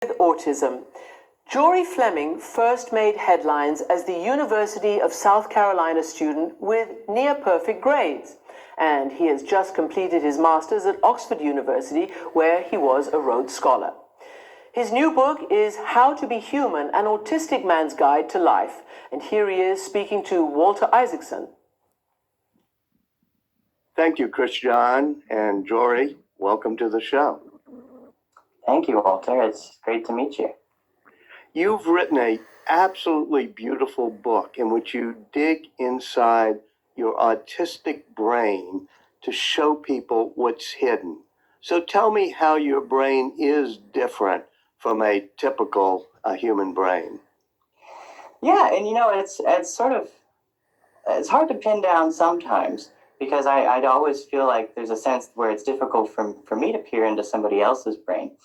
With autism. Jory Fleming first made headlines as the University of South Carolina student with near-perfect grades, and he has just completed his master's at Oxford University, where he was a Rhodes Scholar. His new book is How to Be Human, an Autistic Man's Guide to Life, and here he is speaking to Walter Isaacson. Thank you, Christian and Jory. Welcome to the show. Thank you, Walter. It's great to meet you. You've written an absolutely beautiful book in which you dig inside your autistic brain to show people what's hidden. So tell me how your brain is different from a typical human brain. Yeah, and it's hard to pin down sometimes because I'd always feel like there's a sense where it's difficult for me to peer into somebody else's brain.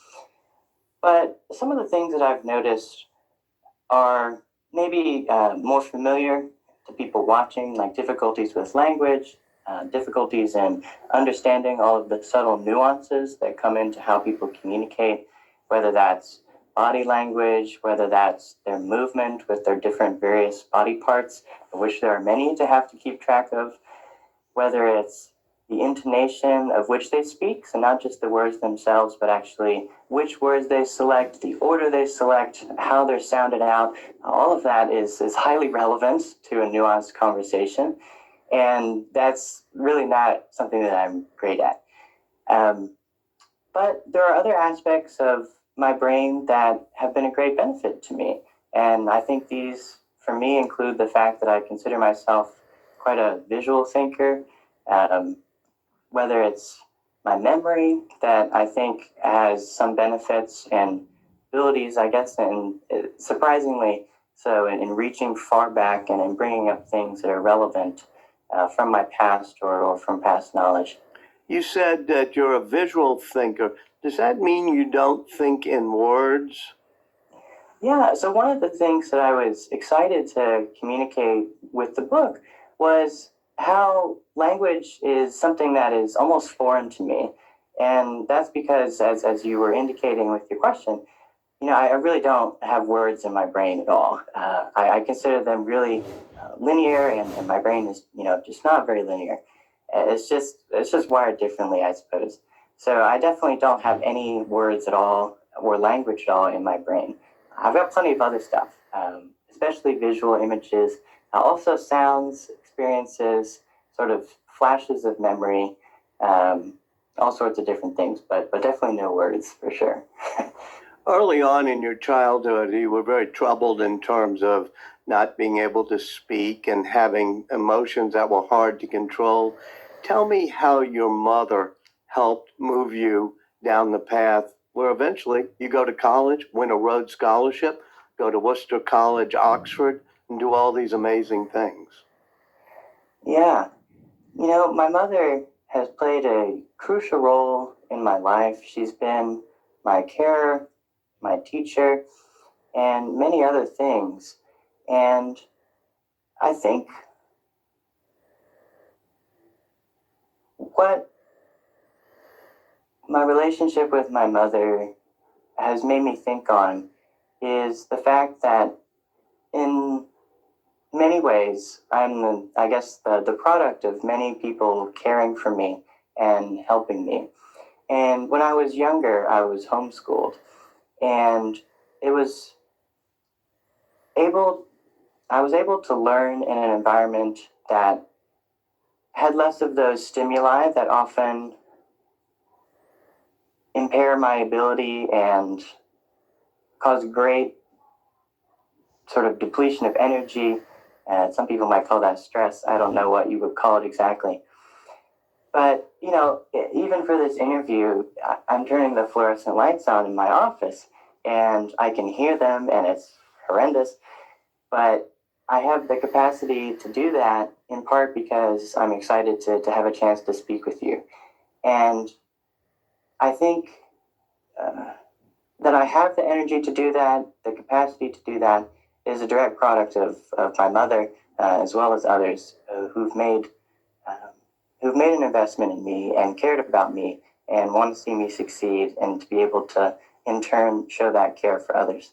But some of the things that I've noticed are maybe more familiar to people watching, like difficulties with language, difficulties in understanding all of the subtle nuances that come into how people communicate, whether that's body language, whether that's their movement with their different various body parts, of which there are many to have to keep track of, whether it's the intonation of which they speak, so not just the words themselves, but actually which words they select, the order they select, how they're sounded out. All of that is highly relevant to a nuanced conversation, and that's really not something that I'm great at. But there are other aspects of my brain that have been a great benefit to me, and I think these, for me, include the fact that I consider myself quite a visual thinker, whether it's my memory that I think has some benefits and abilities, I guess, and surprisingly so in reaching far back and in bringing up things that are relevant from my past or from past knowledge. You said that you're a visual thinker. Does that mean you don't think in words? Yeah, so one of the things that I was excited to communicate with the book was how language is something that is almost foreign to me. And that's because, as you were indicating with your question, I really don't have words in my brain at all. I consider them really linear, and my brain is, just not very linear. It's just wired differently, I suppose. So I definitely don't have any words at all or language at all in my brain. I've got plenty of other stuff, especially visual images, also sounds, experiences, sort of flashes of memory, all sorts of different things, but definitely no words for sure. Early on in your childhood, you were very troubled in terms of not being able to speak and having emotions that were hard to control. Tell me how your mother helped move you down the path where eventually you go to college, win a Rhodes Scholarship, go to Worcester College, Oxford, and do all these amazing things. Yeah. My mother has played a crucial role in my life. She's been my carer, my teacher, and many other things. And I think what my relationship with my mother has made me think on is the fact that in many ways, I'm the product of many people caring for me and helping me. And when I was younger, I was homeschooled, and I was able to learn in an environment that had less of those stimuli that often impair my ability and cause great sort of depletion of energy. Some people might call that stress. I don't know what you would call it exactly. But, even for this interview, I'm turning the fluorescent lights on in my office, and I can hear them, and it's horrendous. But I have the capacity to do that in part because I'm excited to have a chance to speak with you. And I think that I have the energy to do that, the capacity to do that, is a direct product of my mother, as well as others who've made an investment in me and cared about me and want to see me succeed and to be able to in turn show that care for others.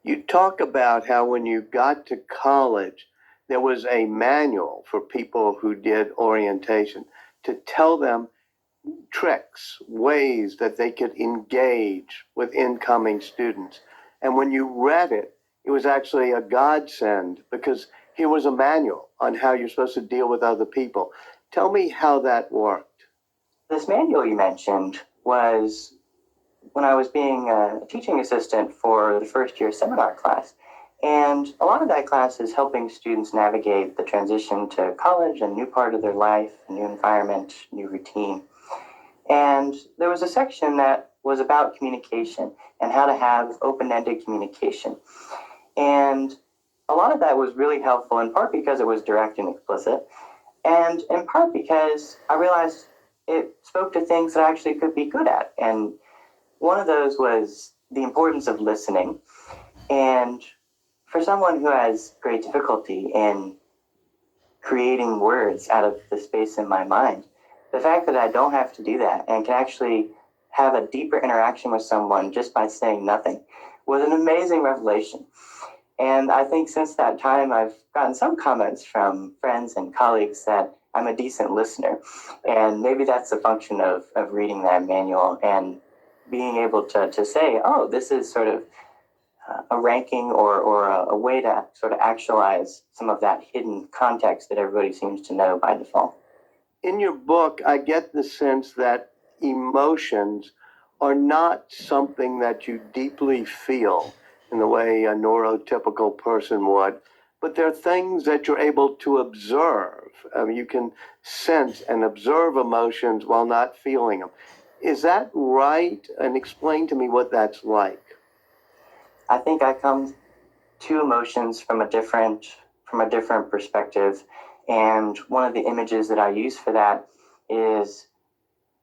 You talk about how when you got to college, there was a manual for people who did orientation to tell them tricks, ways that they could engage with incoming students. And when you read it, it was actually a godsend because here was a manual on how you're supposed to deal with other people. Tell me how that worked. This manual you mentioned was when I was being a teaching assistant for the first year seminar class. And a lot of that class is helping students navigate the transition to college, a new part of their life, a new environment, new routine. And there was a section that was about communication and how to have open-ended communication. And a lot of that was really helpful, in part because it was direct and explicit, and in part because I realized it spoke to things that I actually could be good at. And one of those was the importance of listening. And for someone who has great difficulty in creating words out of the space in my mind, the fact that I don't have to do that and can actually have a deeper interaction with someone just by saying nothing was an amazing revelation. And I think since that time, I've gotten some comments from friends and colleagues that I'm a decent listener. And maybe that's a function of reading that manual and being able to say, oh, this is sort of a ranking or a way to sort of actualize some of that hidden context that everybody seems to know by default. In your book, I get the sense that emotions are not something that you deeply feel in the way a neurotypical person would, but they're things that you're able to observe. You can sense and observe emotions while not feeling them. Is that right? And explain to me what that's like. I think I come to emotions from a different perspective. And one of the images that I use for that is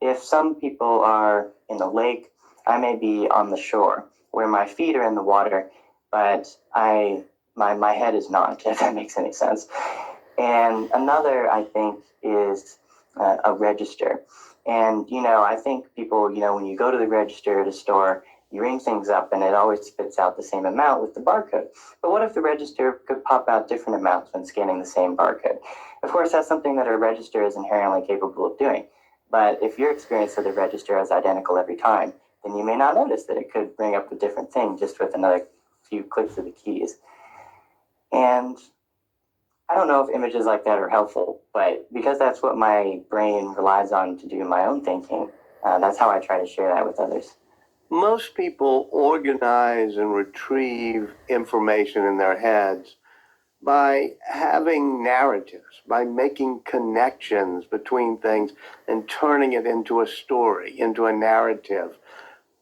if some people are in the lake, I may be on the shore where my feet are in the water, but my head is not, if that makes any sense. And another, I think, is a register. And, I think people, when you go to the register at a store, you ring things up and it always spits out the same amount with the barcode. But what if the register could pop out different amounts when scanning the same barcode? Of course, that's something that a register is inherently capable of doing. But if your experience of the register is identical every time, then you may not notice that it could bring up a different thing just with another few clicks of the keys. And I don't know if images like that are helpful, but because that's what my brain relies on to do my own thinking, that's how I try to share that with others. Most people organize and retrieve information in their heads by having narratives, by making connections between things and turning it into a story, into a narrative.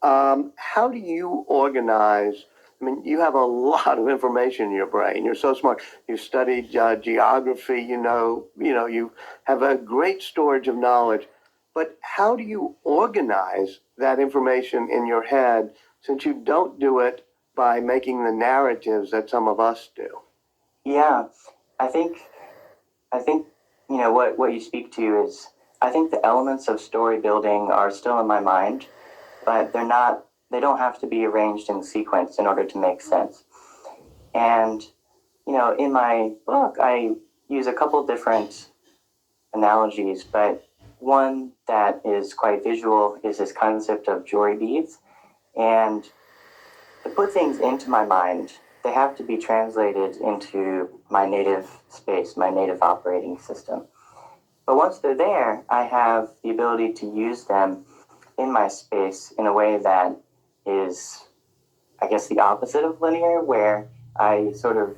How do you organize? I mean, you have a lot of information in your brain. You're so smart. You studied geography, you have a great storage of knowledge. But how do you organize that information in your head since you don't do it by making the narratives that some of us do? Yeah, I think what you speak to is, I think the elements of story building are still in my mind, but they don't have to be arranged in sequence in order to make sense. And in my book I use a couple different analogies, but one that is quite visual is this concept of Jory beads. And to put things into my mind, they have to be translated into my native space, my native operating system. But once they're there, I have the ability to use them in my space in a way that is, I guess, the opposite of linear, where I sort of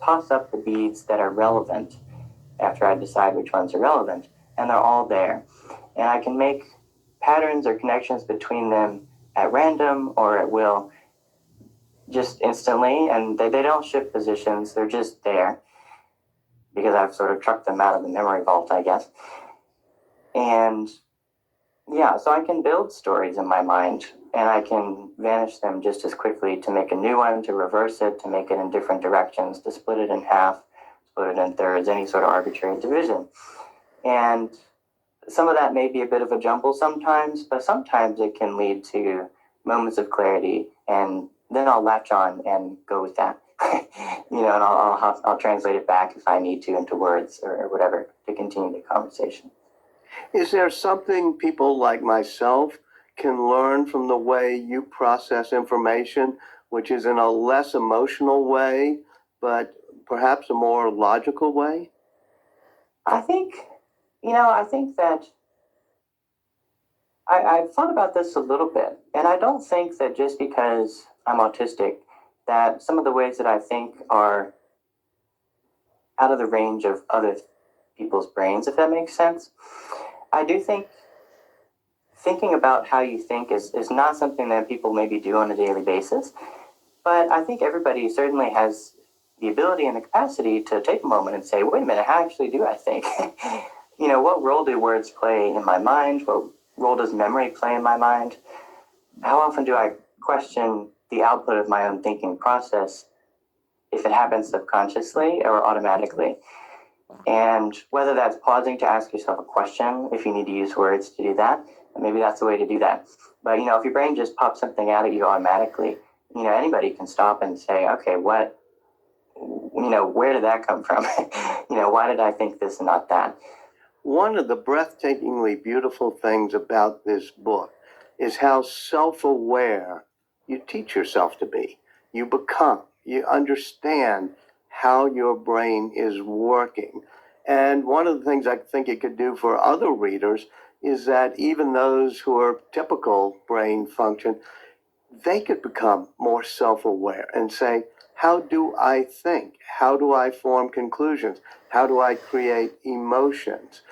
toss up the beads that are relevant after I decide which ones are relevant, and they're all there. And I can make patterns or connections between them at random or at will, just instantly, and they don't shift positions, they're just there, because I've sort of trucked them out of the memory vault, I guess. And yeah, so I can build stories in my mind, and I can vanish them just as quickly to make a new one, to reverse it, to make it in different directions, to split it in half, split it in thirds, any sort of arbitrary division. And some of that may be a bit of a jumble sometimes, but sometimes it can lead to moments of clarity, and then I'll latch on and go with that. And I'll translate it back if I need to into words or whatever to continue the conversation. Is there something people like myself can learn from the way you process information, which is in a less emotional way, but perhaps a more logical way? I think that I've thought about this a little bit, and I don't think that just because I'm autistic, that some of the ways that I think are out of the range of other people's brains, if that makes sense. I do think thinking about how you think is not something that people maybe do on a daily basis, but I think everybody certainly has the ability and the capacity to take a moment and say, wait a minute, how actually do I think? What role do words play in my mind? What role does memory play in my mind? How often do I question the output of my own thinking process, if it happens subconsciously or automatically? And whether that's pausing to ask yourself a question, if you need to use words to do that, maybe that's the way to do that. But, if your brain just pops something out at you automatically, anybody can stop and say, okay, where did that come from? Why did I think this and not that? One of the breathtakingly beautiful things about this book is how self-aware you teach yourself to be. You understand how your brain is working. And one of the things I think it could do for other readers is that even those who are typical brain function, they could become more self-aware and say, how do I think? How do I form conclusions? How do I create emotions?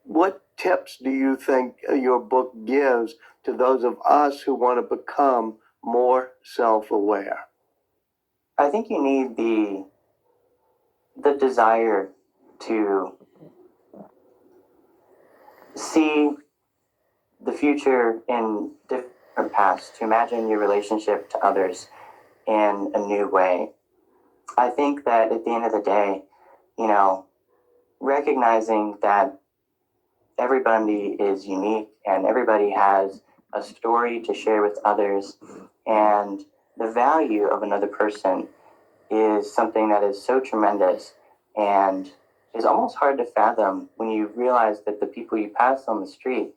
What tips do you think your book gives to those of us who want to become more self-aware? I think you need the desire to see the future in different paths, to imagine your relationship to others in a new way. I think that at the end of the day, recognizing that everybody is unique and everybody has a story to share with others, and the value of another person is something that is so tremendous and is almost hard to fathom when you realize that the people you pass on the street,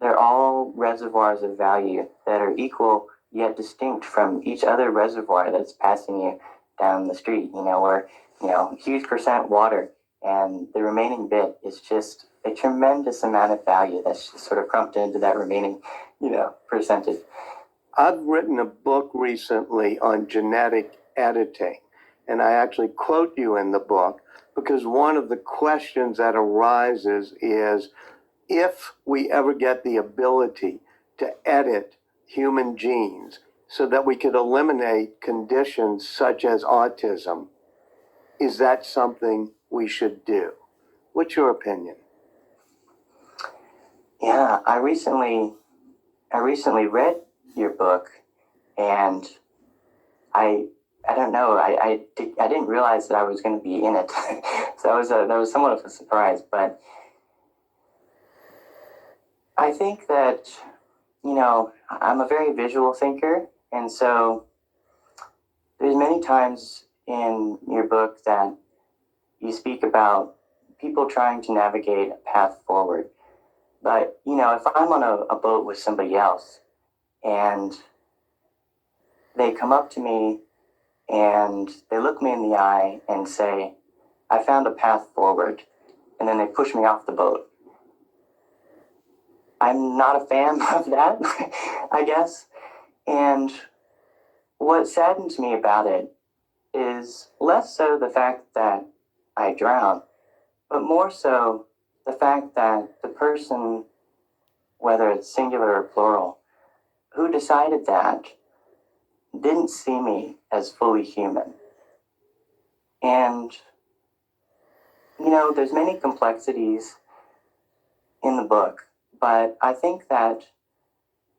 they're all reservoirs of value that are equal yet distinct from each other reservoir that's passing you down the street, where, huge percent water and the remaining bit is just a tremendous amount of value that's just sort of crumped into that remaining, percentage. I've written a book recently on genetic editing, and I actually quote you in the book because one of the questions that arises is, if we ever get the ability to edit human genes so that we could eliminate conditions such as autism, is that something we should do? What's your opinion? Yeah, I recently read your book, and I don't know, I didn't realize that I was going to be in it. So that was somewhat of a surprise, but I think that, I'm a very visual thinker, and so there's many times in your book that you speak about people trying to navigate a path forward. But, if I'm on a boat with somebody else and they come up to me and they look me in the eye and say, I found a path forward, and then they push me off the boat, I'm not a fan of that, I guess. And what saddens me about it is less so the fact that I drown, but more so the fact that the person, whether it's singular or plural, who decided that didn't see me as fully human. And, there's many complexities in the book, but I think that,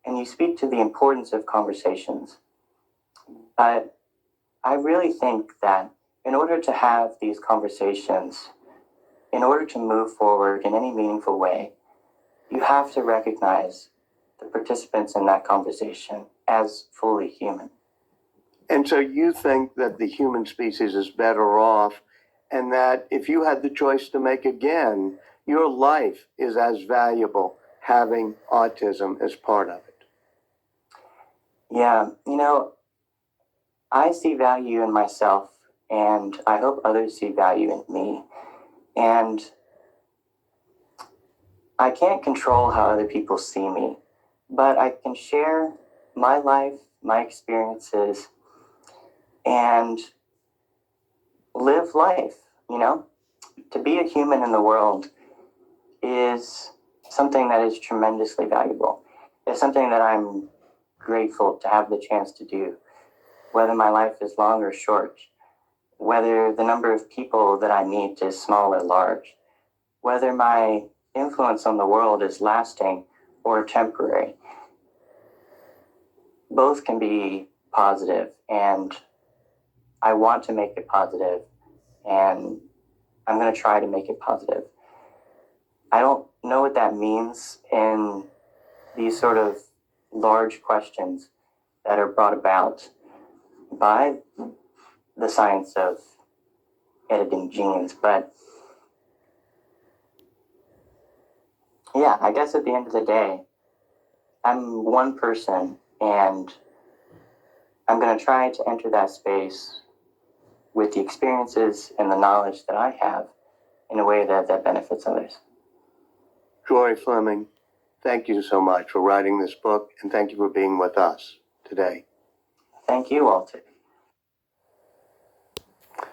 and you speak to the importance of conversations, but I really think that in order to have these conversations, in order to move forward in any meaningful way, you have to recognize the participants in that conversation. as fully human. And so you think that the human species is better off, and that if you had the choice to make again, your life is as valuable having autism as part of it. Yeah, I see value in myself, and I hope others see value in me. And I can't control how other people see me, but I can share my life, my experiences, and live life, To be a human in the world is something that is tremendously valuable. It's something that I'm grateful to have the chance to do, whether my life is long or short, whether the number of people that I meet is small or large, whether my influence on the world is lasting or temporary. Both can be positive, and I want to make it positive, and I'm going to try to make it positive. I don't know what that means in these sort of large questions that are brought about by the science of editing genes, but yeah, I guess at the end of the day, I'm one person, and I'm going to try to enter that space with the experiences and the knowledge that I have in a way that benefits others. Jory Fleming, thank you so much for writing this book, and thank you for being with us today. Thank you, Walter.